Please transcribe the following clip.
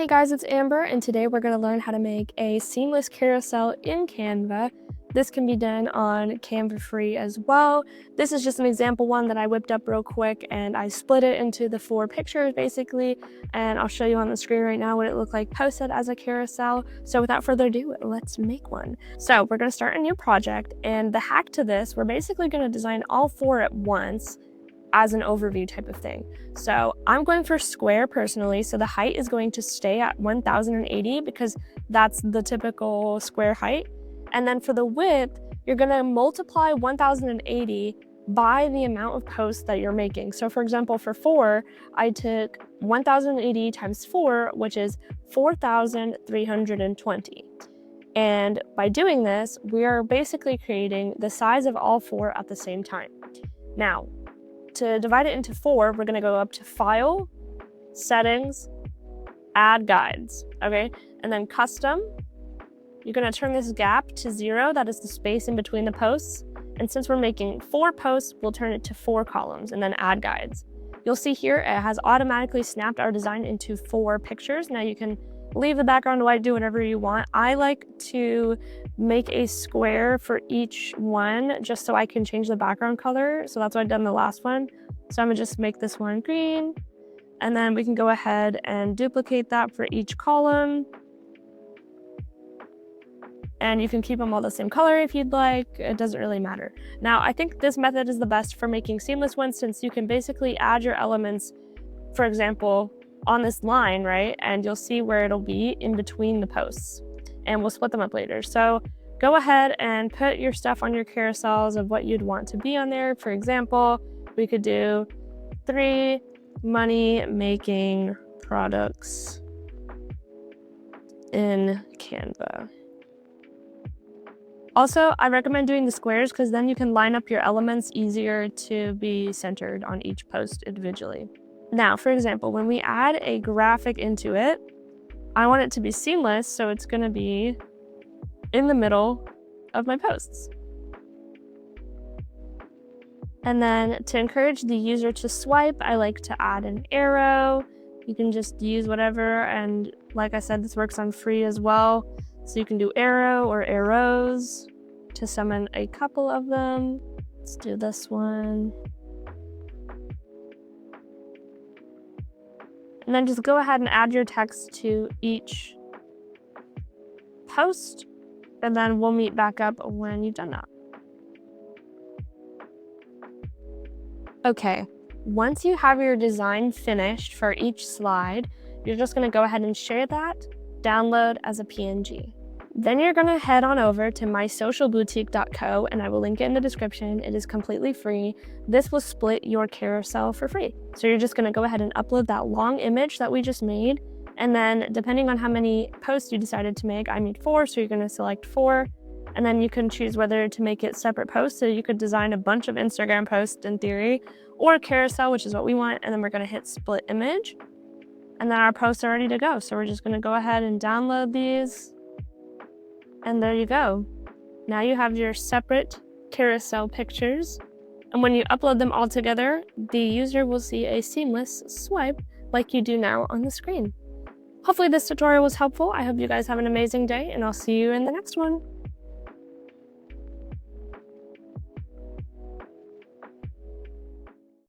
Hey guys, it's Amber, and today we're going to learn how to make a seamless carousel in Canva. This can be done on Canva free as well. This is just an example one that I whipped up real quick, and I split it into the 4 pictures basically, and I'll show you on the screen right now what it looked like posted as a carousel. So without further ado, let's make one. So we're going to start a new project, and the hack to this, we're basically going to design all 4 at once as an overview type of thing. So I'm going for square personally, so the height is going to stay at 1080 because that's the typical square height. And then for the width, you're gonna multiply 1080 by the amount of posts that you're making. So for example, for 4, I took 1080 times 4, which is 4,320. And by doing this, we are basically creating the size of all 4 at the same time. Now, to divide it into 4, we're going to go up to File, Settings, Add Guides, okay? And then Custom, you're going to turn this gap to 0, that is the space in between the posts. And since we're making 4 posts, we'll turn it to 4 columns and then Add Guides. You'll see here it has automatically snapped our design into 4 pictures. Now you can leave the background white, do whatever you want. I like to make a square for each one just so I can change the background color. So that's what I've done the last one. So I'm gonna just make this one green, and then we can go ahead and duplicate that for each column. And you can keep them all the same color if you'd like, it doesn't really matter. Now, I think this method is the best for making seamless ones since you can basically add your elements, for example, on this line, right? And you'll see where it'll be in between the posts, and we'll split them up later. So go ahead and put your stuff on your carousels of what you'd want to be on there. For example, we could do 3 money-making products in Canva. Also, I recommend doing the squares because then you can line up your elements easier to be centered on each post individually. Now, for example, when we add a graphic into it, I want it to be seamless, so it's going to be in the middle of my posts. And then to encourage the user to swipe, I like to add an arrow. You can just use whatever, and like I said, this works on free as well. So you can do arrow or arrows to summon a couple of them. Let's do this one. And then just go ahead and add your text to each post, and then we'll meet back up when you've done that. Okay, once you have your design finished for each slide, you're just going to go ahead and share that, download as a PNG. Then you're going to head on over to mysocialboutique.co, and I will link it in the description. It is completely free. This will split your carousel for free. So you're just going to go ahead and upload that long image that we just made. And then depending on how many posts you decided to make, I made 4, so you're going to select 4. And then you can choose whether to make it separate posts. So you could design a bunch of Instagram posts in theory, or a carousel, which is what we want. And then we're going to hit split image. And then our posts are ready to go. So we're just going to go ahead and download these. And there you go. Now you have your separate carousel pictures. And when you upload them all together, the user will see a seamless swipe like you do now on the screen. Hopefully this tutorial was helpful. I hope you guys have an amazing day, and I'll see you in the next one.